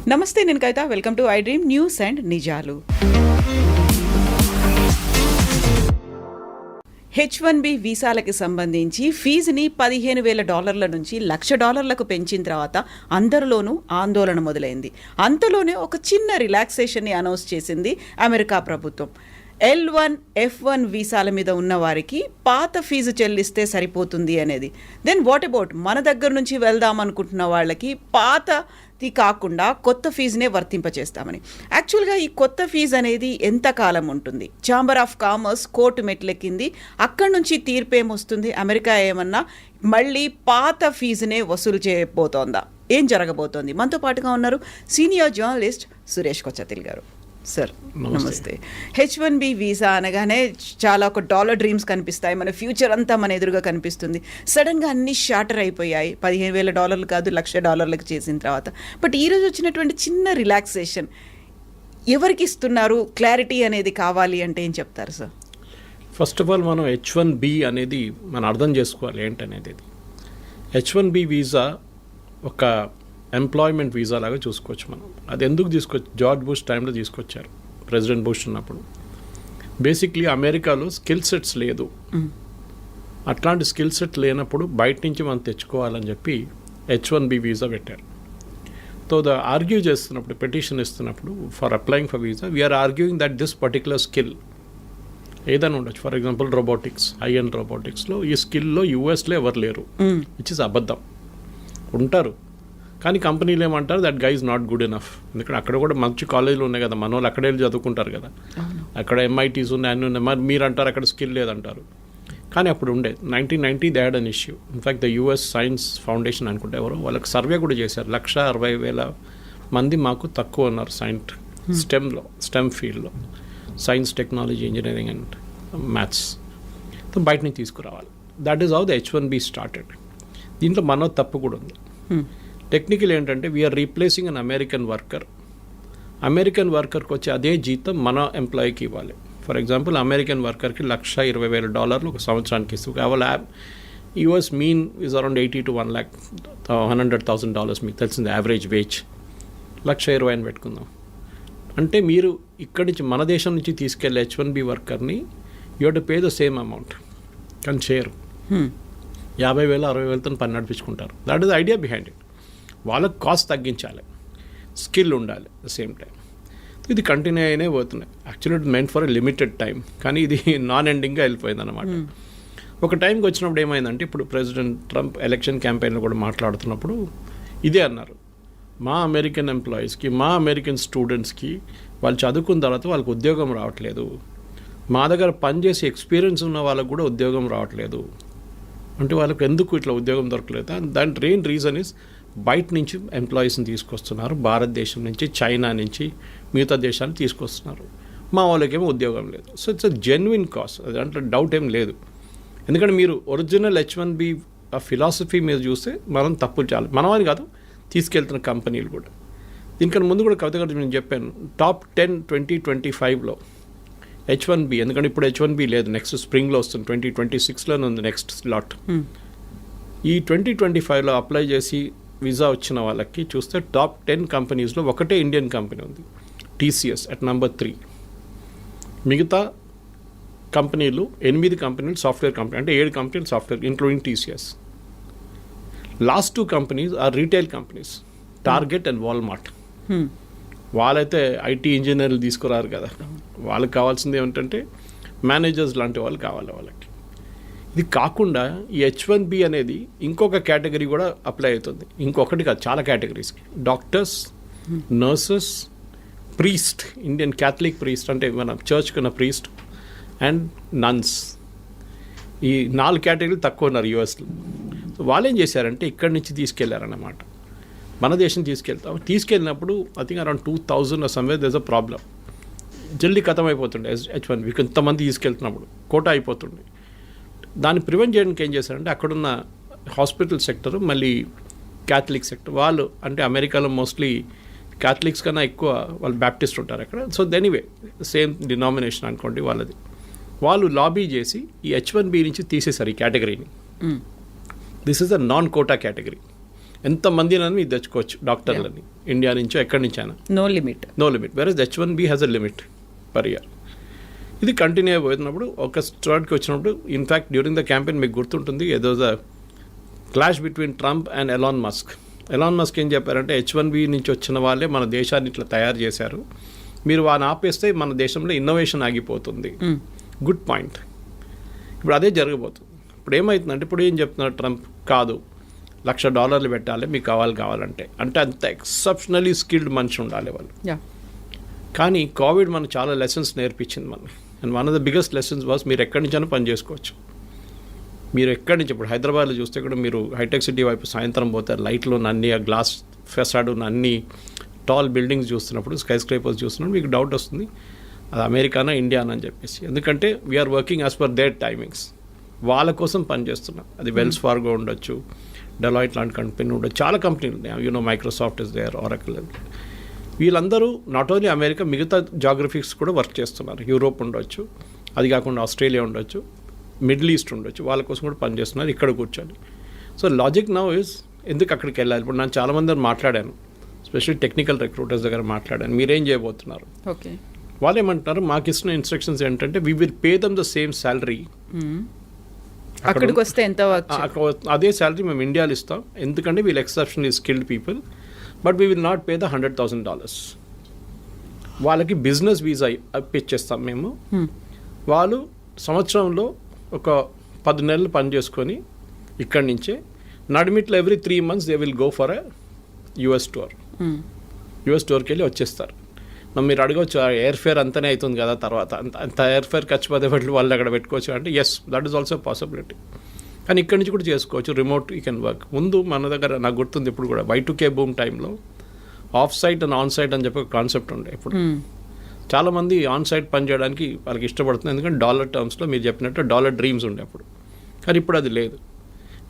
నమస్తే, నేను Kavitha. Welcome to I dream news and నిజాలు. H1B వీసాలకి సంబంధించి ఫీజుని $15,000 నుంచి $1,00,000 పెంచిన తర్వాత అందరిలోనూ ఆందోళన మొదలైంది. అంతలోనే ఒక చిన్న రిలాక్సేషన్ని అనౌన్స్ చేసింది అమెరికా ప్రభుత్వం. L1, F1 వీసాల మీద ఉన్న వారికి పాత ఫీజు చెల్లిస్తే సరిపోతుంది అనేది. దెన్ వాట్ అబౌట్ మన దగ్గర నుంచి వెళ్దాం అనుకుంటున్న వాళ్ళకి పాతది కాకుండా కొత్త ఫీజునే వర్తింపచేస్తామని. యాక్చువల్గా ఈ కొత్త ఫీజు అనేది ఎంతకాలం ఉంటుంది? ఛాంబర్ ఆఫ్ కామర్స్ కోర్టు మెట్లెక్కింది. అక్కడి నుంచి తీర్పేమొస్తుంది? అమెరికా ఏమన్నా మళ్ళీ పాత ఫీజునే వసూలు చేయబోతోందా? ఏం జరగబోతోంది? మనతో పాటుగా ఉన్నారు సీనియర్ జర్నలిస్ట్ సురేష్ కొచ్చతిల్ గారు. సార్ నమస్తే. H1B వీసా అనగానే చాలా ఒక డాలర్ డ్రీమ్స్ కనిపిస్తాయి. మన ఫ్యూచర్ అంతా మన ఎదురుగా కనిపిస్తుంది. సడన్గా అన్ని షార్టర్ అయిపోయాయి. $15,000 కాదు, $1,00,000 చేసిన తర్వాత. బట్ ఈరోజు వచ్చినటువంటి చిన్న రిలాక్సేషన్ ఎవరికి ఇస్తున్నారు? క్లారిటీ అనేది కావాలి అంటే ఏం చెప్తారు సార్? ఫస్ట్ ఆఫ్ ఆల్ మనం H1B అనేది మనం అర్థం చేసుకోవాలి ఏంటనేది. H1B వీసా ఒక ఎంప్లాయ్మెంట్ వీసా లాగా చూసుకోవచ్చు మనం. అది ఎందుకు జార్జ్ బుష్ టైంలో తీసుకొచ్చారు, ప్రెసిడెంట్ బుష్ ఉన్నప్పుడు. బేసిక్లీ అమెరికాలో స్కిల్ సెట్స్ లేదు. అట్లాంటి స్కిల్ సెట్ లేనప్పుడు బయట నుంచి మనం తెచ్చుకోవాలని చెప్పి H1B వీసా పెట్టారు. సో ఆర్గ్యూ చేస్తున్నప్పుడు, పెటిషన్ ఇస్తున్నప్పుడు for applying for visa, we're arguing that this particular skill ఏదైనా ఉండొచ్చు. For example robotics, AI and రోబోటిక్స్లో ఈ స్కిల్లో యూఎస్లో ఎవరు లేరు, విచ్ ఇస్ అబద్ధం. ఉంటారు కానీ కంపెనీలు ఏమంటారు, that guy is not good enough. ఎందుకంటే అక్కడ కూడా మంచి కాలేజీలు ఉన్నాయి కదా, మన వాళ్ళు అక్కడే చదువుకుంటారు కదా, అక్కడ MITs ఉన్నాయి, అన్నీ ఉన్నాయి. మరి మీరు అంటారు అక్కడ స్కిల్ లేదంటారు. కానీ అప్పుడు ఉండే 1990 they had an issue. In fact the US science foundation అనుకుంటే ఎవరో వాళ్ళకి సర్వే కూడా చేశారు. 160,000 మంది మాకు తక్కువ ఉన్నారు స్టెమ్ ఫీల్డ్లో, science, technology, engineering and maths. బయట నుంచి తీసుకురావాలి. That is how the H1B started. దీంట్లో మనో తప్పు కూడా ఉంది. టెక్నికల్ ఏంటంటే వీఆర్ రీప్లేసింగ్ అన్ అమెరికన్ వర్కర్కి వచ్చే అదే జీతం మన ఎంప్లాయీకి ఇవ్వాలి. ఫర్ ఎగ్జాంపుల్ అమెరికన్ వర్కర్కి $120,000 ఒక సంవత్సరానికి ఇస్తూ కావాలి. US mean is around $80,000 to $100,000 మీకు తెలిసింది యావరేజ్ వేజ్. 120,000 అని పెట్టుకుందాం. అంటే మీరు ఇక్కడి నుంచి మన దేశం నుంచి తీసుకెళ్ళే H1B వర్కర్ని you have to pay the same amount. కానీ చేయరు. 50,000, 60,000తో పని నడిపించుకుంటారు. That is idea behind it. వాళ్ళకు కాస్ట్ తగ్గించాలి, స్కిల్ ఉండాలి ద సేమ్ టైం. ఇది కంటిన్యూ అయినే పోతున్నాయి. Actually it meant for a limited time, కానీ ఇది నాన్ ఎండింగ్గా వెళ్ళిపోయింది అనమాట. ఒక టైంకి వచ్చినప్పుడు ఏమైందంటే, ఇప్పుడు ప్రెసిడెంట్ ట్రంప్ ఎలక్షన్ క్యాంపెయిన్లో కూడా మాట్లాడుతున్నప్పుడు ఇదే అన్నారు, మా అమెరికన్ ఎంప్లాయీస్కి, మా అమెరికన్ స్టూడెంట్స్కి వాళ్ళు చదువుకున్న తర్వాత వాళ్ళకి ఉద్యోగం రావట్లేదు, మా దగ్గర పనిచేసి ఎక్స్పీరియన్స్ ఉన్న వాళ్ళకు కూడా ఉద్యోగం రావట్లేదు. అంటే వాళ్ళకి ఎందుకు ఇట్లా ఉద్యోగం దొరకలేదు? దాని మెయిన్ రీజన్ ఇస్ బయట నుంచి ఎంప్లాయీస్ని తీసుకొస్తున్నారు, భారతదేశం నుంచి, చైనా నుంచి, మిగతా దేశాన్ని తీసుకొస్తున్నారు. మా వాళ్ళకేమో ఉద్యోగం లేదు. So it's a genuine cos, దాంట్లో డౌట్ ఏం లేదు. ఎందుకంటే మీరు ఒరిజినల్ H1B ఆ ఫిలాసఫీ మీద చూస్తే మనం తప్పులు చాలా, మనం అని కాదు, తీసుకెళ్తున్న కంపెనీలు కూడా. దీనికన్నా ముందు కూడా కవిత గారు నేను చెప్పాను, టాప్ 10 2025లో H1B, ఎందుకంటే ఇప్పుడు H1B లేదు, నెక్స్ట్ స్ప్రింగ్లో వస్తుంది, 2026లోనే ఉంది నెక్స్ట్ స్లాట్. ఈ 2025లో అప్లై చేసి వీసా వచ్చిన వాళ్ళకి చూస్తే టాప్ 10 కంపెనీస్లో ఒకటే ఇండియన్ కంపెనీ ఉంది, TCS అట్ నెంబర్ 3. మిగతా కంపెనీలు 8 కంపెనీలు సాఫ్ట్వేర్ కంపెనీ, అంటే 7 కంపెనీలు software including TCS. Last 2 companies are retail companies, target and Walmart. వాళ్ళైతే IT ఇంజనీర్లు తీసుకురారు కదా, వాళ్ళకి కావాల్సింది ఏమిటంటే మేనేజర్స్ లాంటి వాళ్ళు కావాలి వాళ్ళకి. ఇది కాకుండా ఈ H1B అనేది ఇంకొక కేటగిరీ కూడా అప్లై అవుతుంది. ఇంకొకటి కాదు, చాలా కేటగిరీస్కి. Doctors, nurses, priest, Indian Catholic priest అంటే మన చర్చ్కి ఉన్న ప్రీస్ట్, అండ్ నన్స్. ఈ 4 కేటగిరీలు తక్కువ ఉన్నారు USలో. సో వాళ్ళు ఏం చేశారంటే ఇక్కడి నుంచి తీసుకెళ్లారన్నమాట, మన దేశం తీసుకెళ్ళినప్పుడు I think around 2,000 somewhere there is a problem. జల్దీ ఖతం అయిపోతుండే H1B, ఇంతమంది తీసుకెళ్తున్నప్పుడు కోటా అయిపోతుండే. దాన్ని ప్రివెంట్ చేయడానికి ఏం చేశారంటే అక్కడున్న హాస్పిటల్ సెక్టర్, మళ్ళీ క్యాథలిక్ సెక్టర్, వాళ్ళు అంటే అమెరికాలో మోస్ట్లీ క్యాథలిక్స్ కన్నా ఎక్కువ వాళ్ళు బ్యాప్టిస్ట్ ఉంటారు అక్కడ. సో ఎనీవే సేమ్ డినామినేషన్ అనుకోండి వాళ్ళది. వాళ్ళు లాబీ చేసి ఈ H1B నుంచి తీసేశారు ఈ కేటగిరీని. This is a non quota category. ఎంతమంది మీరు తెచ్చుకోవచ్చు డాక్టర్లని. ఇండియా నుంచో ఎక్కడి నుంచైనా, no limit. Versus H1B has a limit per year. ఇది కంటిన్యూ అయిపోతున్నప్పుడు ఒక స్టార్ట్కి వచ్చినప్పుడు ఇన్ఫ్యాక్ట్ డ్యూరింగ్ ద క్యాంపెయిన్ మీకు గుర్తుంటుంది ఏదో clash between Trump and Elon Musk ఏం చెప్పారంటే H1B నుంచి వచ్చిన వాళ్ళే మన దేశాన్ని ఇట్లా తయారు చేశారు, మీరు వాడిని ఆపేస్తే మన దేశంలో ఇన్నోవేషన్ ఆగిపోతుంది. Good point. ఇప్పుడు అదే జరగబోతుంది. ఇప్పుడు ఏమవుతుందంటే ఇప్పుడు ఏం చెప్తున్నారు ట్రంప్, కాదు $1,00,000 పెట్టాలి మీకు కావాలంటే, అంటే అంత ఎక్సెప్షనలీ స్కిల్డ్ మనిషి ఉండాలి వాళ్ళు. కానీ కోవిడ్ మనకు చాలా లెసన్స్ నేర్పించింది మనకి. And one of the biggest lessons was మీరు ఎక్కడి నుంచైనా పని చేసుకోవచ్చు. మీరు ఎక్కడి నుంచి ఇప్పుడు హైదరాబాద్లో చూస్తే కూడా మీరు హైటెక్ సిటీ వైపు సాయంత్రం పోతారు, లైట్లు ఉన్న అన్ని, ఆ గ్లాస్ ఫెసాడ్ ఉన్న అన్ని టాల్ బిల్డింగ్స్ చూస్తున్నప్పుడు, స్కై స్క్రేపర్స్ చూస్తున్నప్పుడు మీకు డౌట్ వస్తుంది అది అమెరికానా ఇండియానా అని చెప్పేసి. ఎందుకంటే we're working as per their timings. వాళ్ళ కోసం పనిచేస్తున్నాం. అది వెల్స్ ఫార్గో ఉండొచ్చు, డెలాయిట్ లాంటి కంపెనీ ఉండొచ్చు, చాలా కంపెనీలు ఉన్నాయి. Microsoft is there, Oracle. వీళ్ళందరూ నాట్ ఓన్లీ అమెరికా, మిగతా జాగ్రఫిక్స్ కూడా వర్క్ చేస్తున్నారు. యూరోప్ ఉండొచ్చు, అది కాకుండా ఆస్ట్రేలియా ఉండొచ్చు, మిడిల్ ఈస్ట్ ఉండొచ్చు, వాళ్ళ కోసం కూడా పనిచేస్తున్నారు ఇక్కడ కూర్చొని. సో లాజిక్ నౌ ఇస్ ఎందుకు అక్కడికి వెళ్ళాలి. ఇప్పుడు నేను చాలామంది మాట్లాడాను, స్పెషల్లీ టెక్నికల్ రిక్రూటర్స్ దగ్గర మాట్లాడాను, మీరేం చేయబోతున్నారు. ఓకే, వాళ్ళు ఏమంటున్నారు, మాకు ఇస్తున్న ఇన్స్ట్రక్షన్స్ ఏంటంటే we will pay them the same salary. అక్కడికి వస్తే ఎంత అదే శాలరీ మేము ఇండియాలో ఇస్తాం, ఎందుకంటే వీళ్ళు exceptionally skilled people, but we will not pay the $100,000. వాళ్ళకి బిజినెస్ వీసా ఇప్పించేస్తాం మేము. వాళ్ళు సంవత్సరంలో ఒక 10 నెలలు పని చేసుకొని ఇక్కడి నుంచే నడిమిట్లో every 3 months they will go for a US tour. US టూర్కి వెళ్ళి వచ్చేస్తారు. మీరు అడగవచ్చు ఎయిర్ ఫేర్ అంతనే అవుతుంది కదా, తర్వాత అంత ఎయిర్ ఫేర్ ఖర్చు పదే వాళ్ళు అక్కడ పెట్టుకోవచ్చు అంటే yes, that is also possibility. కానీ ఇక్కడి నుంచి కూడా చేసుకోవచ్చు, రిమోట్ యూ కెన్ వర్క్. ముందు మన దగ్గర నాకు గుర్తుంది ఇప్పుడు కూడా Y2K బూమ్ టైంలో off site and on site అని చెప్పి ఒక కాన్సెప్ట్ ఉండే. ఇప్పుడు చాలామంది ఆన్ సైట్ పని చేయడానికి వాళ్ళకి ఇష్టపడుతుంది, ఎందుకంటే డాలర్ టర్మ్స్లో మీరు చెప్పినట్టు డాలర్ డ్రీమ్స్ ఉండే అప్పుడు. కానీ ఇప్పుడు అది లేదు.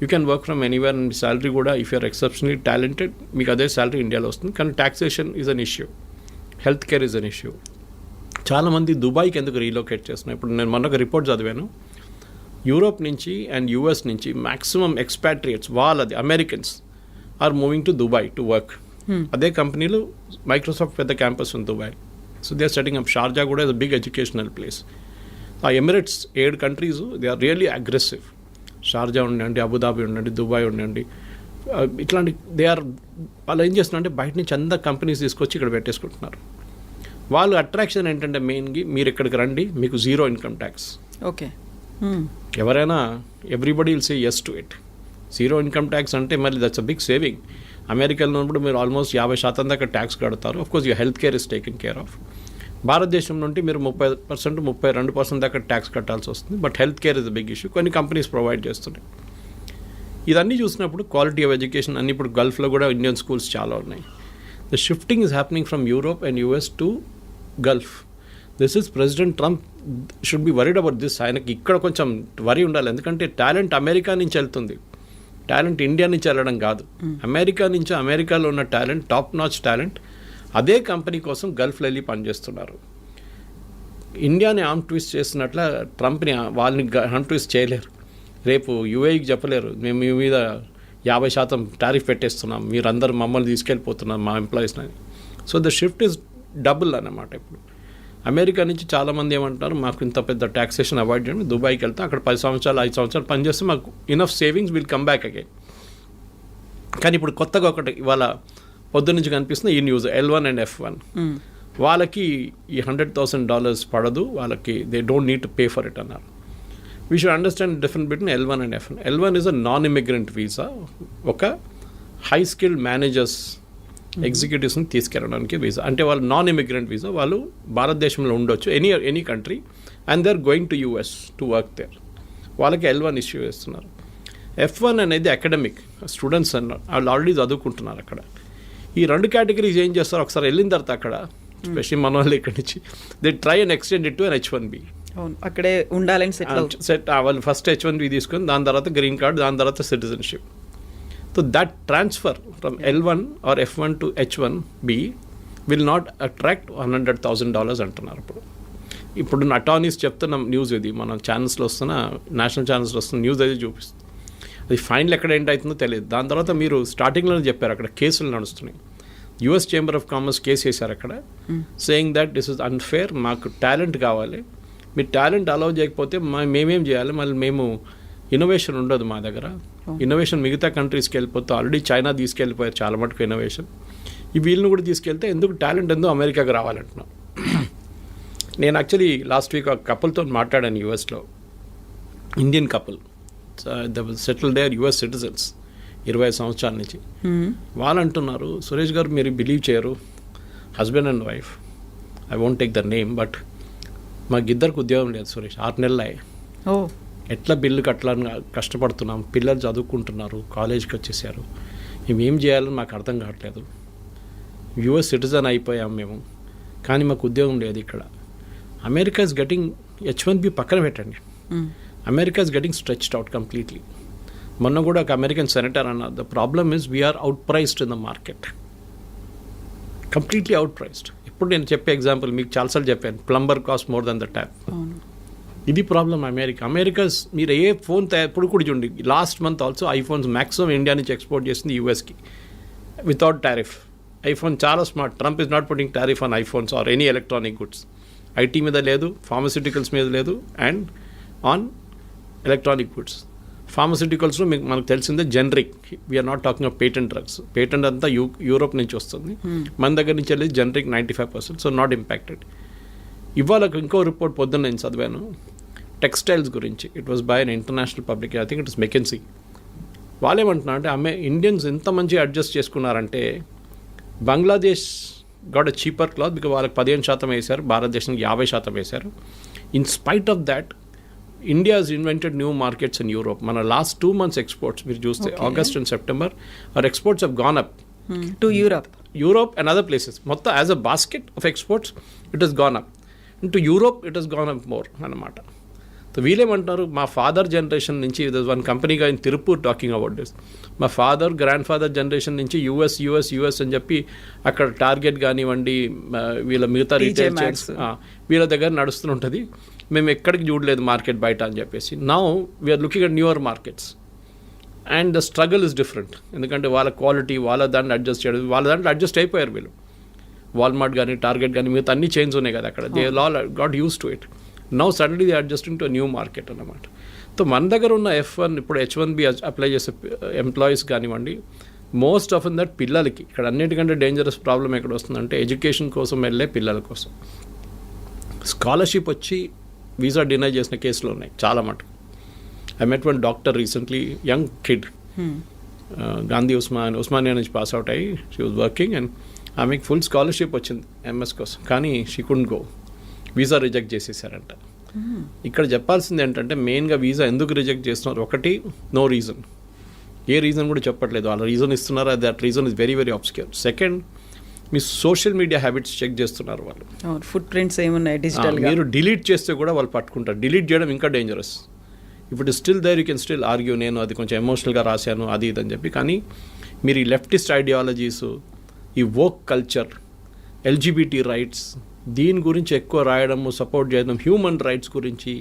You can work from anywhere and salary కూడా ఇఫ్ యూఆర్ ఎక్సెప్షనలీ టాలెంటెడ్ మీకు అదే శాలరీ ఇండియాలో వస్తుంది. కానీ taxation is an issue, health care is an issue. చాలామంది దుబాయ్కి ఎందుకు రీలొకేట్ చేస్తున్నాయి. ఇప్పుడు నేను మొన్న ఒక రిపోర్ట్ చదివాను, యూరోప్ నుంచి అండ్ US నుంచి మ్యాక్సిమం ఎక్స్పాట్రియేట్స్ వాళ్ళది Americans are moving to Dubai to work. అదే కంపెనీలు మైక్రోసాఫ్ట్ పెద్ద క్యాంపస్ ఉంది Dubai. So they are setting up. Sharjah కూడా is a big educational place. ఆ Emirates 7 countries they are really aggressive. Sharjah ఉండండి, Abu Dhabi ఉండండి, Dubai ఉండండి, ఇట్లాంటి వాళ్ళు ఏం చేస్తున్నారంటే బయట నుంచి అందరు కంపెనీస్ తీసుకొచ్చి ఇక్కడ పెట్టేసుకుంటున్నారు. వాళ్ళు అట్రాక్షన్ ఏంటంటే మెయిన్గా మీరు ఇక్కడికి రండి, మీకు 0 ఇన్కమ్ ట్యాక్స్. ఓకే, ఎవరైనా everybody will say yes to it. 0 income tax అంటే మళ్ళీ దట్స్ అ బిగ్ సేవింగ్. అమెరికాలో ఉన్నప్పుడు మీరు ఆల్మోస్ట్ 50% దాకా ట్యాక్స్ కడతారు. Of course you health care is taken care of. భారతదేశం నుండి మీరు 30%, 32% దాకా ట్యాక్స్ కట్టాల్సి వస్తుంది. But health care is a big issue. కొన్ని కంపెనీస్ ప్రొవైడ్ చేస్తున్నాయి. ఇదన్నీ చూసినప్పుడు క్వాలిటీ ఆఫ్ ఎడ్యుకేషన్ అన్ని ఇప్పుడు గల్ఫ్లో కూడా ఇండియన్ స్కూల్స్ చాలా ఉన్నాయి. The shifting is happening from Europe and US to Gulf. This is president Trump should be worried about this. ఆయనకి ఇక్కడ కొంచెం వరీ ఉండాలి, ఎందుకంటే టాలెంట్ అమెరికా నుంచి వెళ్తుంది, టాలెంట్ ఇండియా నుంచి వెళ్ళడం కాదు. అమెరికా నుంచి, అమెరికాలో ఉన్న టాలెంట్, టాప్ నాచ్ టాలెంట్ అదే కంపెనీ కోసం గల్ఫ్లో వెళ్ళి పనిచేస్తున్నారు. ఇండియాని ఆర్మ్ ట్విస్ట్ చేసినట్ల ట్రంప్ని వాళ్ళని ఆర్మ్ ట్విస్ట్ చేయలేరు. రేపు UAEకి చెప్పలేరు మేము మీ మీద 50% టారిఫ్ పెట్టేస్తున్నాం, మీరందరూ మమ్మల్ని తీసుకెళ్ళిపోతున్నాం మా ఎంప్లాయీస్ని. So the shift is double అన్నమాట. ఇప్పుడు అమెరికా నుంచి చాలామంది ఏమంటారు, మాకు ఇంత పెద్ద ట్యాక్సేషన్ అవాయిడ్ చేయడం, దుబాయ్కి వెళ్తాం, అక్కడ 10 సంవత్సరాలు 5 సంవత్సరాలు పనిచేస్తే మాకు enough savings will come back again. కానీ ఇప్పుడు కొత్తగా ఒకటి ఇవాళ పొద్దు నుంచి కనిపిస్తుంది ఈ న్యూస్, L1 అండ్ F1 వాళ్ళకి ఈ $100,000 పడదు, వాళ్ళకి they don't need to pay for it అన్నారు. We should understand difference between L1 and F1. L1 is a non immigrant visa, ఒక హై స్కిల్డ్ మేనేజర్స్ ఎగ్జిక్యూటివ్స్ని తీసుకెళ్ళడానికి వీసా. అంటే వాళ్ళు నాన్ ఇమిగ్రెంట్ వీసా, వాళ్ళు భారతదేశంలో ఉండొచ్చు any country and they are going to US to work there. వాళ్ళకి L1 issue చేస్తున్నారు. F1 అనేది అకాడమిక్ స్టూడెంట్స్ అన్నారు, వాళ్ళు ఆల్రెడీ చదువుకుంటున్నారు అక్కడ. ఈ 2 కేటగిరీస్ ఏం చేస్తారు, ఒకసారి వెళ్ళిన తర్వాత అక్కడ స్పెషల్లీ మన వాళ్ళు ఇక్కడి నుంచి they try and extend it to an H1B. అక్కడే ఉండాలని సెట్ వాళ్ళు ఫస్ట్ H1B తీసుకొని దాని తర్వాత గ్రీన్ కార్డ్, దాని తర్వాత citizenship. So that transfer from L1 or F1 to H1B will not attract $100,000 అంటున్నారు. ఇప్పుడు అటార్నీస్ చెప్తున్న న్యూస్ ఇది, మన ఛానల్స్లో వస్తున్న, నేషనల్ ఛానల్స్లో వస్తున్న న్యూస్ అయితే చూపిస్తుంది. అది ఫైనల్ ఎక్కడ ఏంటవుతుందో తెలియదు. దాని తర్వాత మీరు స్టార్టింగ్లోనే చెప్పారు అక్కడ కేసులు నడుస్తున్నాయి. US chamber of commerce case వేశారు అక్కడ, saying that this is unfair, మాకు టాలెంట్ కావాలి, మీరు టాలెంట్ అలౌ చేయకపోతే మేమేం చేయాలి, మళ్ళీ మేము ఇన్నోవేషన్ ఉండదు మా దగ్గర, ఇన్నోవేషన్ మిగతా కంట్రీస్కి వెళ్ళిపోతే ఆల్రెడీ చైనా తీసుకెళ్ళిపోయారు చాలా మటుకు ఇన్నోవేషన్, ఈ వీళ్ళని కూడా తీసుకెళ్తే ఎందుకు టాలెంట్ ఎందుకు అమెరికాకి రావాలంటున్నాం. నేను యాక్చువల్లీ లాస్ట్ వీక్ ఒక కపుల్తో మాట్లాడాను యూఎస్లో, Indian couple, settle there US citizens 20 సంవత్సరాల నుంచి. వాళ్ళు అంటున్నారు, సురేష్ గారు మీరు బిలీవ్ చేయరు, husband and wife, I won't take the name, but మాకు ఇద్దరికి ఉద్యోగం లేదు సురేష్, 6 నెలలు అయ్యాయి, ఎట్లా బిల్లు కట్టాలని కష్టపడుతున్నాం, పిల్లలు చదువుకుంటున్నారు, కాలేజ్కి వచ్చేసారు, మేము ఏం చేయాలని మాకు అర్థం కావట్లేదు, యుఎస్ సిటిజన్ అయిపోయాం మేము, కానీ మాకు ఉద్యోగం లేదు ఇక్కడ. అమెరికా ఇస్ గెటింగ్ H1B పక్కన పెట్టండి, America is getting stretched out completely. మొన్న కూడా ఒక అమెరికన్ సెనేటర్ అన్నారు, the problem is we're out priced in the market, completely out priced. ఇప్పుడు నేను చెప్పే ఎగ్జాంపుల్ మీకు చాలాసార్లు చెప్పాను, plumber cost more than the tap. ఇది ప్రాబ్లం అమెరికా. మీరు ఏ ఫోన్ ఇప్పుడు కూడా చూడండి, last month also iPhones maximum India నుంచి ఎక్స్పోర్ట్ చేసింది యూఎస్కి వితౌట్ టారిఫ్. ఐఫోన్ చాలా smart, Trump is not putting tariff on iPhones or any electronic goods. IT మీద లేదు, ఫార్మస్యూటికల్స్ మీద లేదు, అండ్ ఆన్ ఎలక్ట్రానిక్ గుడ్స్. ఫార్మస్యూటికల్స్లో మీకు మనకు తెలిసిందే generic, we're not talking of patent drugs, patent అంతా యూరోప్ నుంచి వస్తుంది, మన దగ్గర నుంచి వెళ్ళి జనరిక్ 95%, సో నాట్ ఇంపాక్టెడ్. ఇవాళ ఇంకో రిపోర్ట్ పొద్దున్న నేను చదివాను టెక్స్టైల్స్ గురించి, it was by an international public, I think it is McKinsey. వాళ్ళు ఏమంటున్నారు అంటే ఇండియన్స్ ఎంత మంచిగా అడ్జస్ట్ చేసుకున్నారంటే Bangladesh got a cheaper cloth because వాళ్ళకి 15% వేశారు, భారతదేశానికి 50% వేశారు. In spite of that India has invented new markets in Europe. మన లాస్ట్ 2 months ఎక్స్పోర్ట్స్ మీరు చూస్తే August and September our exports have gone up to Europe and other places. మొత్తం as a basket of exports it has gone up, in to Europe it has gone up more అన్నమాట. So వీళ్ళేమంటారు, మా father generation నుంచి one కంపెనీగా in Tirupur talking about this, మా father grand father generation నుంచి US అని చెప్పి అక్కడ టార్గెట్ కానివ్వండి, వీళ్ళ మిగతా రీటైల్ చైన్స్ వీళ్ళ దగ్గర నడుస్తుంటుంది, మేము ఎక్కడికి చూడలేదు మార్కెట్ బయట అని చెప్పేసి. Now we're looking at newer markets and the struggle is different, ఎందుకంటే వాళ్ళ క్వాలిటీ వాళ్ళ దాంట్లో అడ్జస్ట్ చేయడం, వాళ్ళ దాంట్లో అడ్జస్ట్ అయిపోయారు వీళ్ళు. వాల్మార్ట్ కానీ టార్గెట్ కానీ మిగతా అన్ని చైన్స్ ఉన్నాయి కదా అక్కడ, they all got use to it. Now suddenly they adjusting to new market అన్నమాట. సో మన దగ్గర ఉన్న F1 ఇప్పుడు H1B అప్లై చేసే ఎంప్లాయీస్ కానివ్వండి, మోస్ట్ ఆఫ్ దట్ పిల్లలకి ఇక్కడ అన్నిటికంటే డేంజరస్ ప్రాబ్లం ఎక్కడ వస్తుందంటే ఎడ్యుకేషన్ కోసం వెళ్ళే పిల్లల కోసం స్కాలర్షిప్ వచ్చి వీసా డినై చేసిన కేసులు ఉన్నాయి చాలా మటుకు. I met one doctor recently, young kid, Gandhi Osmania నుంచి పాస్ అవుట్ అయ్యి షీ వాజ్ వర్కింగ్ అండ్ ఆమెకి ఫుల్ స్కాలర్షిప్ వచ్చింది MS కోసం, కానీ she couldn't go, visa reject చేసేసారంట. ఇక్కడ చెప్పాల్సింది ఏంటంటే మెయిన్గా వీసా ఎందుకు రిజెక్ట్ చేస్తున్నారు, ఒకటి నో రీజన్, ఏ రీజన్ కూడా చెప్పట్లేదు, వాళ్ళ రీజన్ ఇస్తున్నారు, that reason is very very obscure. Second, మీ సోషల్ మీడియా హ్యాబిట్స్ చెక్ చేస్తున్నారు వాళ్ళు, ఫుట్ ప్రింట్స్ ఏమున్నాయి డిజిటల్, మీరు డిలీట్ చేస్తే కూడా వాళ్ళు పట్టుకుంటారు. డిలీట్ చేయడం ఇంకా డేంజరస్. ఇప్పుడు still there you can still argue, నేను అది కొంచెం ఎమోషనల్గా రాశాను అది ఇది అని చెప్పి, కానీ మీరు ఈ లెఫ్టిస్ట్ ఐడియాలజీస్, ఈ వోక్ కల్చర్, LGBT రైట్స్, దీని గురించి ఎక్కువ రాయడము, సపోర్ట్ చేయడం, హ్యూమన్ రైట్స్ గురించి,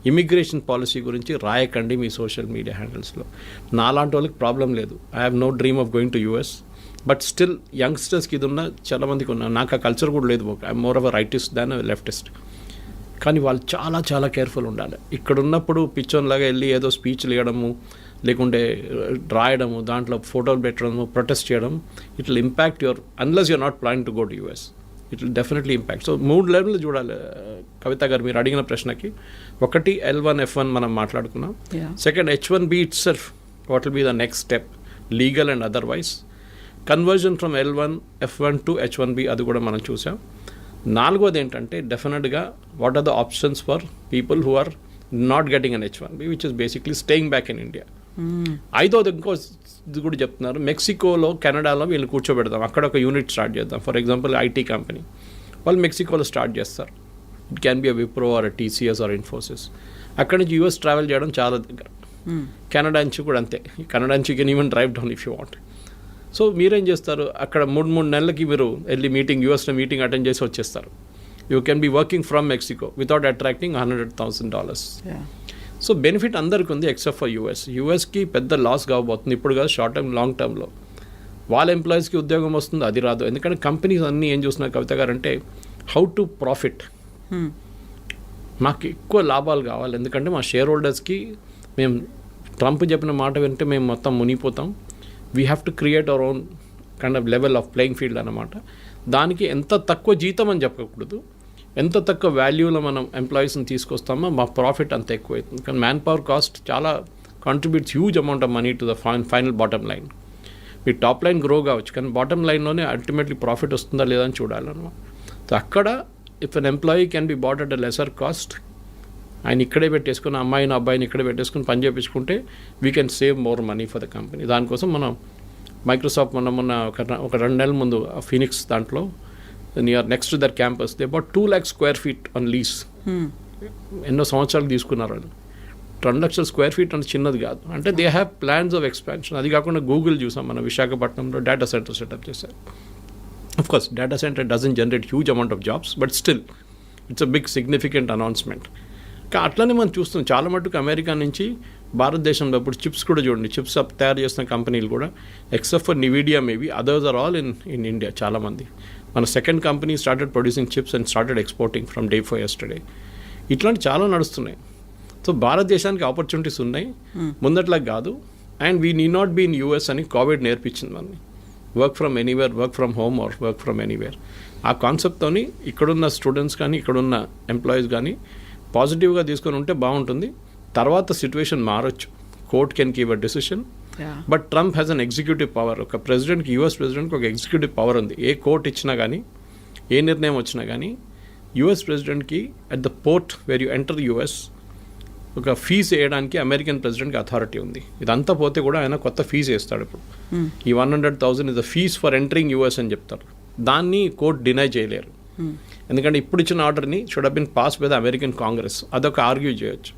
ఇమిగ్రేషన్ పాలసీ గురించి రాయకండి మీ సోషల్ మీడియా హ్యాండిల్స్లో. నాలాంటి వాళ్ళకి ప్రాబ్లం లేదు, I have no dream of going to US, but still యంగ్స్టర్స్కి ఇది ఉన్న చాలామందికి ఉన్నా, నాకు ఆ కల్చర్ కూడా లేదు, I'm more of a rightist than leftist. కానీ వాళ్ళు చాలా చాలా కేర్ఫుల్ ఉండాలి. ఇక్కడ ఉన్నప్పుడు పిచ్చోన్లాగా వెళ్ళి ఏదో స్పీచ్లు ఇవ్వడము, లేకుంటే రాయడము, దాంట్లో ఫోటోలు పెట్టడము, ప్రొటెస్ట్ చేయడం, it will impact your, unless you're not planning to go to US, it will definitely impact. So 3 లెవెల్లో చూడాలి కవిత గారు మీరు అడిగిన ప్రశ్నకి. ఒకటి L1 F1 మనం మాట్లాడుకున్నాం. Second H1B itself, what will be the next step legal and otherwise. Conversion from L1 F1 to H1B అది కూడా మనం చూసాం. 4వది ఏంటంటే డెఫినెట్గా what are the options for people who are not getting an H1B which is basically staying back in India. 5వది ఇంకో ఇది కూడా చెప్తున్నారు, మెక్సికోలో కెనడాలో వీళ్ళు కూర్చోబెడదాం, అక్కడ ఒక యూనిట్ స్టార్ట్ చేద్దాం. ఫర్ ఎగ్జాంపుల్ IT కంపెనీ వాళ్ళు మెక్సికోలో స్టార్ట్ చేస్తారు, it can be a Wipro or TCS or Infosys. అక్కడి నుంచి US ట్రావెల్ చేయడం చాలా దగ్గర. కెనడా నుంచి కూడా అంతే, కెనడా నుంచి can even drive down if you want. So మీరేం చేస్తారు, అక్కడ 3 నెలలకి మీరు వెళ్ళి మీటింగ్, USలో మీటింగ్ అటెండ్ చేసి వచ్చేస్తారు. You can be working from Mexico without attracting $100,000. So benefit అందరికీ ఉంది ఎక్సెప్ట్ ఫర్ US. USకి పెద్ద లాస్ కాబోతుంది ఇప్పుడు కాదు, షార్ట్ టర్మ్ లాంగ్ టర్మ్లో. వాళ్ళ ఎంప్లాయీస్కి ఉద్యోగం వస్తుంది, అది రాదు. ఎందుకంటే కంపెనీస్ అన్నీ ఏం చూస్తున్నారు కవిత గారు అంటే హౌ టు ప్రాఫిట్. మాకు ఎక్కువ లాభాలు కావాలి, ఎందుకంటే మా షేర్ హోల్డర్స్కి మేము ట్రంప్ చెప్పిన మాట వింటే మేము మొత్తం మునిగిపోతాం. We have to create our own kind of level of playing field అన్నమాట. దానికి ఎంత తక్కువ జీతం అని చెప్పకూడదు, ఎంత తక్కువ వాల్యూలో మనం ఎంప్లాయీస్ని తీసుకొస్తామో మా ప్రాఫిట్ అంత ఎక్కువ అవుతుంది. కానీ మ్యాన్ పవర్ కాస్ట్ చాలా contributes huge amount of money to the final bottom line. మీ టాప్ లైన్ గ్రో కావచ్చు, కానీ బాటమ్ లైన్లోనే అల్టిమేట్లీ ప్రాఫిట్ వస్తుందా లేదా అని చూడాలన్నమాట. సో అక్కడ if an employee can be bought at a lesser cost, ఆయన ఇక్కడే పెట్టేసుకుని అమ్మాయిని అబ్బాయిని ఇక్కడే పెట్టేసుకుని పని చేయించుకుంటే we can save more money for the company. దానికోసం మనం మైక్రోసాఫ్ట్ మొన్న ఒక 2 నెలల ముందు ఫీనిక్స్ దాంట్లో near next their campus they about 2 lakhs square feet on lease. ఎన్నో సంవత్సరాలు తీసుకున్నారు వాళ్ళు. 2 లక్షల స్క్వేర్ ఫీట్ అంటే చిన్నది కాదు. అంటే they have plans of expansion. అది కాకుండా గూగుల్ చూసాం మన విశాఖపట్నంలో డేటా సెంటర్ సెటప్ చేశారు. Of course data center doesn't generate huge amount of jobs, but still it's a big significant announcement. అట్లనే మనం చూస్తున్నాం చాలా మటుకు అమెరికా నుంచి భారతదేశంలో ఇప్పుడు చిప్స్ కూడా చూడండి, చిప్స్ తయారు చేస్తున్న కంపెనీలు కూడా except for Nvidia maybe others are all in India. చాలామంది మన second company started producing chips and started exporting from day for yesterday. ఇట్లాంటి చాలా నడుస్తున్నాయి. సో భారతదేశానికి ఆపర్చునిటీస్ ఉన్నాయి, ముందట్లా కాదు. And we need not be in US అని కోవిడ్ నేర్పించింది మనని. Work from anywhere, work from home or work from anywhere. ఆ కాన్సెప్ట్తోని ఇక్కడున్న స్టూడెంట్స్ కానీ ఇక్కడున్న ఎంప్లాయీస్ కానీ పాజిటివ్గా తీసుకొని ఉంటే బాగుంటుంది. తర్వాత సిచ్యువేషన్ మారచ్చు, court can give a decision. But Trump has an executive power. ఒక ప్రెసిడెంట్కి, యూఎస్ ప్రెసిడెంట్కి ఒక ఎగ్జిక్యూటివ్ పవర్ ఉంది. ఏ కోర్ట్ ఇచ్చినా కానీ, ఏ నిర్ణయం వచ్చినా కానీ యూఎస్ ప్రెసిడెంట్కి at the port where you enter US ఒక ఫీజు వేయడానికి అమెరికన్ ప్రెసిడెంట్కి అథారిటీ ఉంది. ఇదంతా పోతే కూడా ఆయన కొత్త ఫీజు వేస్తాడు. ఇప్పుడు ఈ 100,000 is the fees for entering US అని చెప్తారు. దాన్ని కోర్ట్ డినై చేయలేరు, ఎందుకంటే ఇప్పుడు ఇచ్చిన ఆర్డర్ని should have been passed by the American Congress. అదొక ఆర్గ్యూ చేయొచ్చు.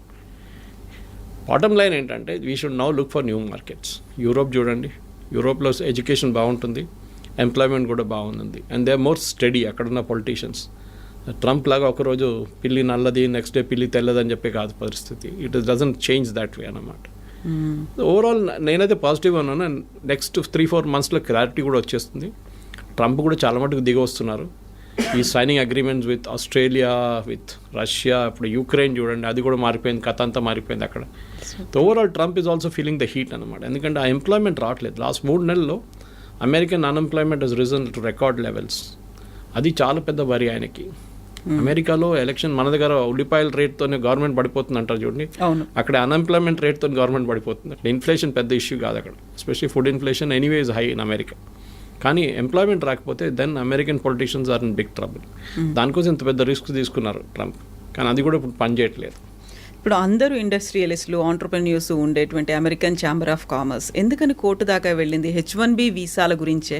బాటమ్ లైన్ ఏంటంటే we should now look for new markets. Europe చూడండి, యూరోప్లో ఎడ్యుకేషన్ బాగుంటుంది, ఎంప్లాయ్మెంట్ కూడా బాగుంది, and they are more steady అక్కడున్న పొలిటీషియన్స్. ట్రంప్ లాగా ఒకరోజు పిల్లి నల్లది, నెక్స్ట్ డే పిల్లి తెల్లదని చెప్పే కాదు పరిస్థితి. It doesn't change that way అన్నమాట. ఓవరాల్ నేనైతే పాజిటివ్గా ఉన్నాను. నెక్స్ట్ 3-4 monthsలో క్లారిటీ కూడా వచ్చేస్తుంది. ట్రంప్ కూడా చాలా మటుకు దిగి వస్తున్నారు. ఈ signing agreements with Australia, with Russia, ఇప్పుడు యుక్రెయిన్ చూడండి, అది కూడా మారిపోయింది, కథ అంతా మారిపోయింది అక్కడ. So overall Trump is also feeling the heat అనమాట. ఎందుకంటే ఆ ఎంప్లాయ్మెంట్ రావట్లేదు. లాస్ట్ 3 నెలల్లో American unemployment has risen to record levels. అది చాలా పెద్ద వరి ఆయనకి. అమెరికాలో ఎలక్షన్ మన దగ్గర ఉల్లిపాయల రేట్తోనే గవర్నమెంట్ పడిపోతుంది అంటారు చూడండి, అక్కడ అన్ఎంప్లాయ్మెంట్ రేట్తో గవర్నమెంట్ పడిపోతుంది. అక్కడ ఇన్ఫ్లేషన్ పెద్ద ఇష్యూ కాదు అక్కడ, especially food inflation anyways high in America. కానీ ఎంప్లాయ్మెంట్ రాకపోతే then American politicians are in big trouble. దానికోసం ఇంత పెద్ద రిస్క్ తీసుకున్నారు ట్రంప్, కానీ అది కూడా ఇప్పుడు పనిచేయట్లేదు. ఇప్పుడు అందరూ ఇండస్ట్రియలిస్టులు, ఆంటర్ప్రెన్యూర్స్ ఉండేటువంటి అమెరికన్ ఛాంబర్ ఆఫ్ కామర్స్ ఎందుకని కోర్టు దాకా వెళ్ళింది? H-1B వీసాల గురించే.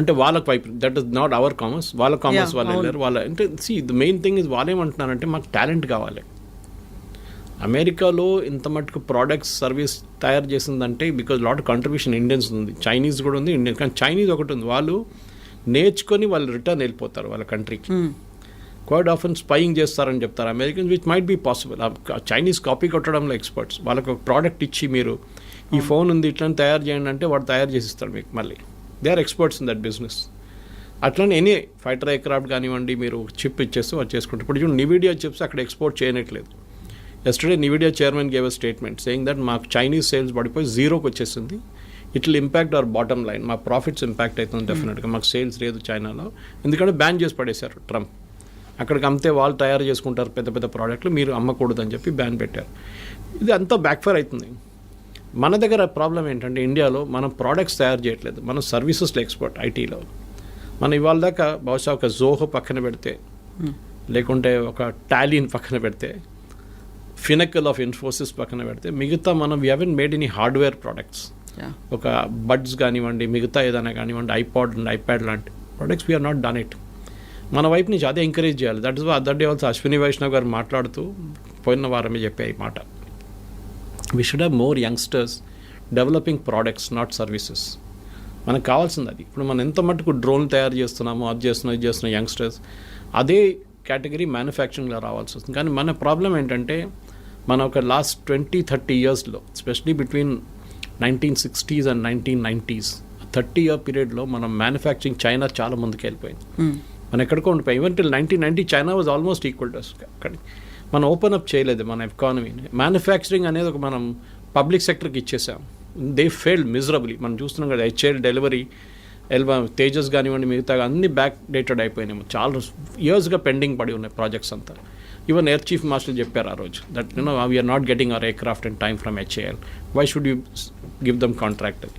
అంటే వాళ్ళకి వైపు that is not our commerce, వాళ్ళ కామర్స్ వాళ్ళు వెళ్ళారు. వాళ్ళ అంటే ద మెయిన్ థింగ్ ఇస్ వాళ్ళు ఏమంటున్నారంటే మాకు టాలెంట్ కావాలి. అమెరికాలో ఇంత మటుకు ప్రోడక్ట్స్ సర్వీస్ తయారు చేసిందంటే బికాజ్ లాట్ కంట్రిబ్యూషన్ ఇండియన్స్ ఉంది, చైనీస్ కూడా ఉంది, ఇండియన్. కానీ చైనీస్ ఒకటి ఉంది, వాళ్ళు నేర్చుకొని వాళ్ళు రిటర్న్ వెళ్ళిపోతారు వాళ్ళ కంట్రీకి. క్వైట్ ఆఫెన్ స్పైయింగ్ చేస్తారని చెప్తారు Americans, which might be possible. Chinese copy కొట్టడంలో ఎక్స్పర్ట్స్. వాళ్ళకి ఒక ప్రోడక్ట్ ఇచ్చి మీరు ఈ ఫోన్ ఉంది ఇట్లా తయారు చేయండి అంటే వాడు తయారు చేసిస్తాడు మీకు. మళ్ళీ they are experts in that business. అట్లనే ఎనీ ఫైటర్ ఎయిర్క్రాఫ్ట్ కానివ్వండి, మీరు చిప్ ఇచ్చేస్తే వాళ్ళు చేసుకుంటారు. ఇప్పుడు చూడండి నివిడియా చిప్స్ అక్కడ ఎక్స్పోర్ట్ చేయనట్లేదు. Yesterday Nvidia chairman gave a statement saying that మాకు చైనీస్ సేల్స్ పడిపోయి 0కి వచ్చేసింది. It will impact our bottom line, మా ప్రాఫిట్స్ ఇంపాక్ట్ అవుతుంది డెఫినెట్గా. మాకు సేల్స్ లేదు చైనాలో, ఎందుకంటే బ్యాన్ చేసి పడేశారు ట్రంప్. అక్కడికి అమ్మితే వాళ్ళు తయారు చేసుకుంటారు పెద్ద పెద్ద ప్రోడక్ట్లు, మీరు అమ్మకూడదని చెప్పి బ్యాన్ పెట్టారు. ఇది అంతా బ్యాక్ఫైర్ అవుతుంది. మన దగ్గర ప్రాబ్లం ఏంటంటే ఇండియాలో మనం ప్రోడక్ట్స్ తయారు చేయట్లేదు, మనం సర్వీసెస్లో ఎక్స్పర్ట్. ఐటీలో మనం ఇవాళ దాకా బహుశా ఒక జోహో పక్కన పెడితే, లేకుంటే ఒక టాలీని పక్కన పెడితే, ఫినకల్ ఆఫ్ ఇన్ఫోసిస్ పక్కన పెడితే, మిగతా మనం we haven't made any hardware products. ఒక బడ్స్ కానివ్వండి, మిగతా ఏదైనా కానివ్వండి, ఐప్యాడ్ లాంటి products we're not done it. మన వైపు నుంచి అదే ఎంకరేజ్ చేయాలి. That is other day also Ashwini Vaishnaw garu మాట్లాడుతూ పోయిన వారమే చెప్పే ఈ మాట. We should have more youngsters developing products, not services. మనకు కావాల్సింది అది. ఇప్పుడు మనం ఎంత మటుకు డ్రోన్ తయారు చేస్తున్నామో, అది చేస్తున్నాం, ఇది చేస్తున్నాం, యంగ్స్టర్స్ అదే కేటగిరీ మ్యానుఫ్యాక్చరింగ్లో రావాల్సి వస్తుంది. కానీ మన ప్రాబ్లం ఏంటంటే మన ఒక లాస్ట్ 20-30 yearsలో, especially between 1960s and 1990s, 30-year పీరియడ్లో మనం మ్యానుఫ్యాక్చరింగ్ చైనా చాలా ముందుకు వెళ్ళిపోయింది. మనం ఎక్కడికో ఉండిపోయి even till 1990 China was almost equal to అక్కడ. మనం ఓపెన్ అప్ చేయలేదు మన ఎకానమీని. మ్యానుఫ్యాక్చరింగ్ అనేది ఒక మనం పబ్లిక్ సెక్టర్కి ఇచ్చేసాం. They failed miserably. మనం చూస్తున్నాం కదా, హెచ్ఏఎల్ డెలివరీ, తేజస్ కానివ్వండి, మిగతా అన్ని బ్యాక్ డేటెడ్ అయిపోయినాయి. చాలా ఇయర్స్గా పెండింగ్ పడి ఉన్నాయి ప్రాజెక్ట్స్ అంతా. ఈవెన్ ఎయిర్ చీఫ్ మాస్టర్ చెప్పారు ఆ రోజు that we're not getting our aircraft in time from HAL, why should you give them contract అని.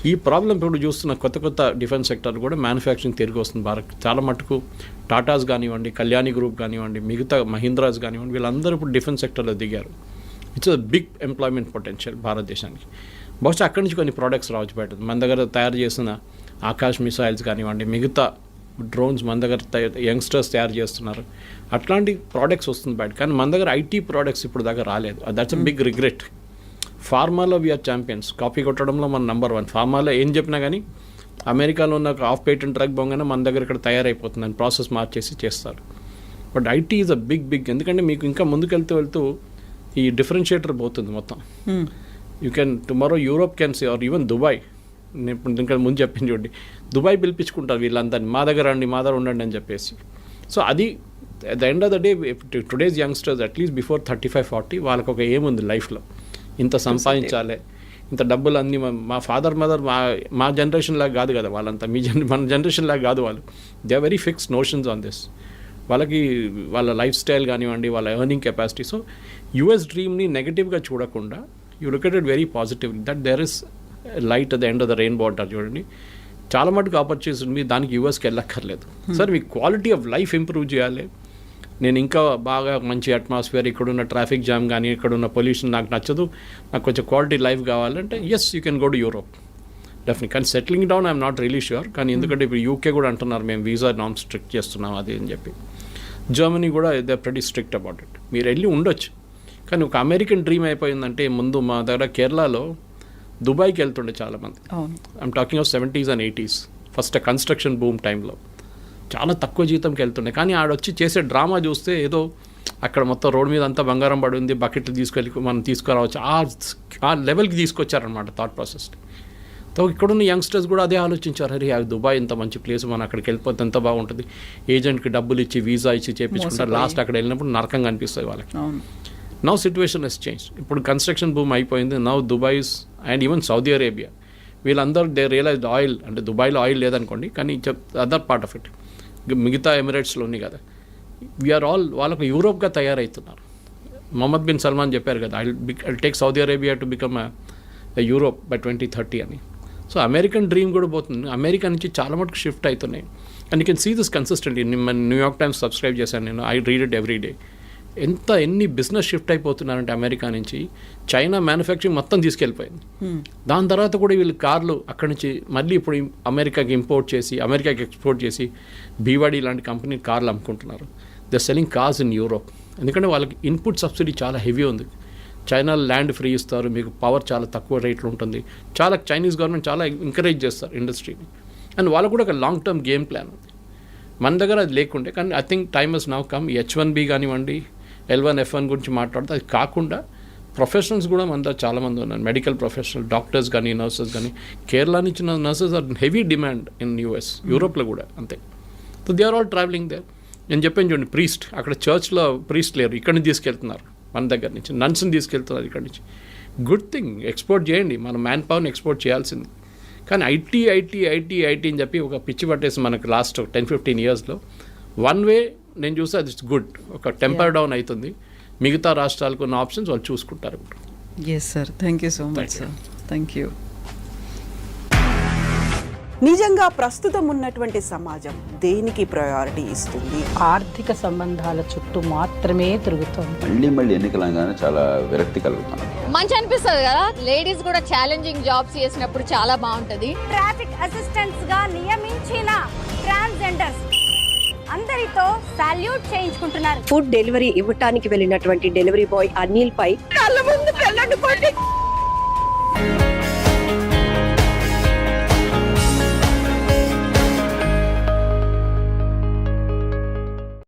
ఈ ప్రాబ్లం ఇప్పుడు చూస్తున్న కొత్త డిఫెన్స్ సెక్టర్ కూడా మ్యానుఫ్యాక్చరింగ్ తిరిగి వస్తుంది భారత్. చాలా మటుకు టాటాస్ కానివ్వండి, కళ్యాణి గ్రూప్ కానివ్వండి, మిగతా మహీంద్రాస్ కానివ్వండి, వీళ్ళందరూ ఇప్పుడు డిఫెన్స్ సెక్టర్లో దిగారు. It's a big employment potential భారతదేశానికి. బహుశా అక్కడి నుంచి కొన్ని ప్రోడక్ట్స్ రావచ్చు బయట. మన దగ్గర తయారు చేసిన ఆకాశ్ మిసైల్స్ కానివ్వండి, మిగతా డ్రోన్స్ మన దగ్గర యంగ్స్టర్స్ తయారు చేస్తున్నారు. అట్లాంటి ప్రోడక్ట్స్ వస్తుంది బయట. కానీ మన దగ్గర ఐటీ ప్రోడక్ట్స్ ఇప్పుడు దాకా రాలేదు. That's a big regret. ఫార్మాలో వీఆర్ ఛాంపియన్స్. కాపీ కొట్టడంలో మన నెంబర్ 1. ఫార్మాలో ఏం చెప్పినా కానీ అమెరికాలో ఉన్న ఆఫ్ పేటెంట్ డ్రగ్ బొంగనే మన దగ్గర ఇక్కడ తయారైపోతుందని ప్రాసెస్ మార్చేసి చేస్తారు. But IT is a big ఎందుకంటే మీకు ఇంకా ముందుకెళ్తూ ఈ డిఫరెన్షియేటర్ పోతుంది మొత్తం. You can tomorrow Europe can see or even Dubai. నేను ఇప్పుడు ఇంకా ముందు చెప్పింది చూడండి, దుబాయ్ పిలిపించుకుంటారు వీళ్ళందరినీ, మా దగ్గర ఉండండి అని చెప్పేసి. సో అది at the end of the day today's youngsters at least before 35-40 వాళ్ళకి ఒక ఏముంది లైఫ్లో, ఇంత సంపాదించాలి, ఇంత డబ్బులు అన్నీ. మా ఫాదర్ మదర్ మా జనరేషన్ లాగా కాదు కదా వాళ్ళంతా, మన జనరేషన్ లాగా కాదు వాళ్ళు. They are very fixed notions on this. వాళ్ళకి వాళ్ళ లైఫ్ స్టైల్ కానివ్వండి, వాళ్ళ ఎర్నింగ్ కెపాసిటీ. సో యుఎస్ డ్రీమ్ని నెగటివ్గా చూడకుండా you look at it very పాజిటివ్లీ that there is light at the end of the rainbow అంటారు చూడండి. చాలా మటుకు ఆపర్చునిటీస్ ఉంది, దానికి యూఎస్కి వెళ్ళక్కర్లేదు. సార్ మీ క్వాలిటీ ఆఫ్ లైఫ్ ఇంప్రూవ్ చేయాలి, నేను ఇంకా బాగా మంచి అట్మాస్ఫియర్, ఇక్కడున్న ట్రాఫిక్ జామ్ కానీ ఇక్కడున్న పొల్యూషన్ నాకు నచ్చదు, నాకు కొంచెం క్వాలిటీ లైఫ్ కావాలంటే yes you can go to Europe definite. కానీ settling down I'm not really sure. కానీ ఎందుకంటే ఇప్పుడు యూకే కూడా అంటున్నారు మేము వీసా నాన్ స్ట్రిక్ట్ చేస్తున్నాం అది అని చెప్పి. జర్మనీ కూడా they pretty strict about it. మీరు వెళ్ళి ఉండొచ్చు. కానీ ఒక అమెరికన్ డ్రీమ్ అయిపోయిందంటే ముందు మా దగ్గర కేరళలో దుబాయ్కి వెళ్తుండే చాలామంది. I'm talking of 70s and 80s first construction boom టైంలో చాలా తక్కువ జీతంకి వెళ్తుండే. కానీ ఆడొచ్చి చేసే డ్రామా చూస్తే ఏదో అక్కడ మొత్తం రోడ్ మీద అంతా బంగారం పడి ఉంది, బకెట్లు తీసుకెళ్ళి మనం తీసుకురావచ్చు, ఆ లెవెల్కి తీసుకొచ్చారనమాట థాట్ ప్రాసెస్ని. సో ఇక్కడున్న యంగ్స్టర్స్ కూడా అదే ఆలోచించారు, అరే దుబాయ్ ఇంత మంచి ప్లేస్, మనం అక్కడికి వెళ్ళిపోతే ఎంత బాగుంటుంది, ఏజెంట్కి డబ్బులు ఇచ్చి వీసా ఇచ్చి చేయించుకుంటారు, లాస్ట్ అక్కడ వెళ్ళినప్పుడు నరకంగా అనిపిస్తుంది వాళ్ళకి. Now situation has change. ఇప్పుడు కన్స్ట్రక్షన్ బూమ్ అయిపోయింది. Now Dubais and even Saudi Arabia వీళ్ళందరూ దే రియలైజ్డ్ ఆయిల్ అంటే దుబాయ్లో ఆయిల్ లేదనుకోండి, కానీ అదర్ పార్ట్ ఆఫ్ ఇట్ మిగతా ఎమిరేట్స్లో ఉన్నాయి కదా, వీఆర్ ఆల్ వాళ్ళకు యూరోప్గా తయారవుతున్నారు. మొహమ్మద్ బిన్ సల్మాన్ చెప్పారు కదా, I take Saudi Arabia to become Europe by 2030 అని. సో అమెరికన్ డ్రీమ్ కూడా పోతుంది. అమెరికా నుంచి చాలా మటుకు షిఫ్ట్ అవుతున్నాయి. And you can see this consistently. New York times subscribe చేశాను నేను, I read it every day. ఎన్ని బిజినెస్ షిఫ్ట్ అయిపోతున్నారంటే అమెరికా నుంచి చైనా మ్యానుఫ్యాక్చరింగ్ మొత్తం తీసుకెళ్ళిపోయింది. దాని తర్వాత కూడా వీళ్ళు కార్లు అక్కడి నుంచి మళ్ళీ ఇప్పుడు అమెరికాకి ఇంపోర్ట్ చేసి అమెరికాకి ఎక్స్పోర్ట్ చేసి బీవాడీ లాంటి కంపెనీ కార్లు అమ్ముకుంటున్నారు. They selling cars in Europe. ఎందుకంటే వాళ్ళకి ఇన్పుట్ సబ్సిడీ చాలా హెవీ ఉంది. చైనా ల్యాండ్ ఫ్రీ ఇస్తారు, మీకు పవర్ చాలా తక్కువ రేట్లో ఉంటుంది. చాలా చైనీస్ గవర్నమెంట్ చాలా ఎంకరేజ్ చేస్తారు ఇండస్ట్రీని. అండ్ వాళ్ళకు కూడా ఒక లాంగ్ టర్మ్ గేమ్ ప్లాన్ ఉంది. మన దగ్గర అది లేకుండే. కానీ I think time has now come. H1B కానివ్వండి, L1, F1 గురించి మాట్లాడితే అది కాకుండా ప్రొఫెషనల్స్ కూడా మన దగ్గర చాలామంది ఉన్నారు. మెడికల్ ప్రొఫెషనల్, డాక్టర్స్ కానీ నర్సెస్ కానీ. కేరళ నుంచి nurses are heavy demand in US, యూరోప్లో కూడా అంతే. So they are all travelling there. నేను చెప్పాను చూడండి, ప్రీస్ట్ అక్కడ చర్చ్లో ప్రీస్ట్ లేరు, ఇక్కడి నుంచి తీసుకెళ్తున్నారు మన దగ్గర నుంచి. నన్స్ని తీసుకెళ్తున్నారు ఇక్కడి నుంచి. గుడ్ థింగ్, ఎక్స్పోర్ట్ చేయండి, మన మ్యాన్ పవర్ని ఎక్స్పోర్ట్ చేయాల్సింది. కానీ ఐటీ అని చెప్పి ఒక పిచ్చి పట్టేసి మనకు లాస్ట్ 10-15 ఇయర్స్లో వన్ వే నేను చూస్తే అది గుడ్. ఒక టెంపర్ డౌన్ అవుతుంది. మిగతా రాష్ట్రాలకు ఉన్న ఆప్షన్స్ వాళ్ళు చూసుకుంటారు. Yes sir, thank you so much sir. Thank you. నిజంగా ప్రస్తుతం ఉన్నటువంటి సమాజం దేనికి ప్రయారిటీ ఇస్తుంది? ఆర్థిక సంబంధాల చుట్టూ మాత్రమే తిరుగుతుంది. మళ్ళీ ఎన్నికలంగానే చాలా విరక్తి కలుగుతున్నాం. మంచి అనిపిస్తుంది కదా, లేడీస్ కూడా ఛాలెంజింగ్ జాబ్స్ చేసినప్పుడు చాలా బాగుంటది. ట్రాఫిక్ అసిస్టెంట్స్ గా నియమించిన ట్రాన్స్జెండర్స్ అందరితో సాల్యూట్ చేయించుకుంటున్నారు. ఫుడ్ డెలివరీ ఇవ్వటానికి వెళ్ళినటువంటి డెలివరీ బాయ్ అనిల్ పై కళ్ళ ముందు